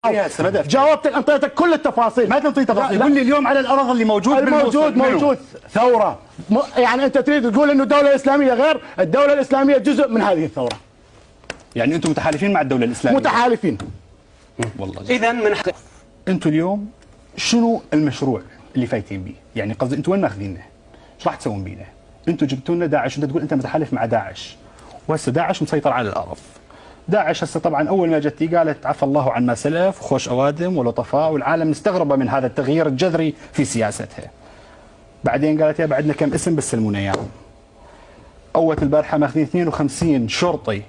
جاوبتك، انطيتك كل التفاصيل. ما تنطي تفاصيل، قول لي اليوم على الارض اللي موجود ثوره. يعني انت تريد تقول انه الدوله الاسلاميه غير الدوله الاسلاميه جزء من هذه الثوره. يعني انتم متحالفين مع الدوله الاسلاميه؟ متحالفين والله. اذا من انتم اليوم شنو المشروع اللي فايتين به؟ يعني قصدي انتم وين ماخذينه؟ ايش راح تسوون بينا؟ انتم جبتوا لنا داعش، انت تقول انت متحالف مع داعش، وهسه داعش مسيطر على الارض. داعش هسه طبعا اول ما جت قالت عفى الله عما سلف وخوش اوادم ولطفاء، والعالم مستغربه من هذا التغيير الجذري في سياستها. بعدين قالت يا بعدنا كم اسم بس سلمونا اياهم. اول البارحه ماخذين 52 شرطي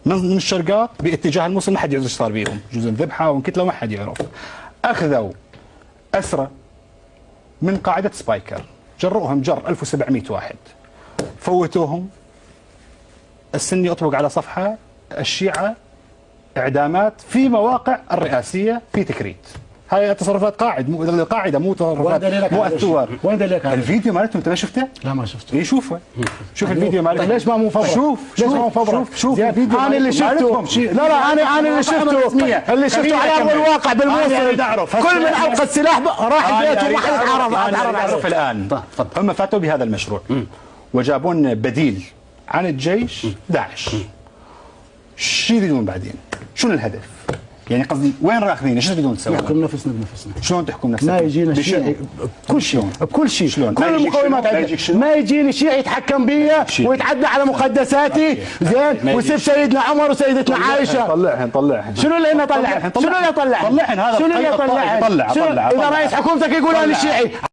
من الشرقاط باتجاه الموصل، ما حد يعرف ايش صار بيهم، جزء ذبحه وانقتلوا ما حد يعرف. اخذوا اسرى من قاعده سبايكر، جروهم جر 1700 واحد، فوتوهم. السني اطبق على صفحه الشيعة اعدامات في مواقع الرئاسيه في تكريت. هاي تصرفات قاعد، مو القاعده، مو تصرفات مو الثوار. وين دليلك؟ الفيديو مالتهم انت ما شفته؟ لا ما شفته. اي شوفه، شوف الفيديو مالتهم. ليش ما مفبرك؟ شوف ليش ما مفبرك؟ شوف الفيديو. انا اللي شفته. لا انا اللي شفته، اللي شفته على ارض الواقع بالموصل. كل من القى السلاح راح بيته وما حد عرف. الان هم فاتوا بهذا المشروع وجابوا لنا بديل عن الجيش داعش. شو يريدون بعدين؟ شنو الهدف؟ يعني قصدي وين رايحين؟ ايش تريدون تسوون؟ نحكم نفسنا بنفسنا. شلون تحكم نفسك؟ ما يجينا شيعي بكل شيء، بكل شيء، شلون؟ كل المقومات. ما يجيني شيعي يتحكم بي ويتعدى على مقدساتي، زين، ويسب سيدنا عمر وسيدتنا عائشه. طلعهن. شنو اللي طلعهن؟ شنو اللي طلعهن؟ هذا شنو اللي طلعهن؟ طلع. اذا رئيس حكومتك يقول انا شيعي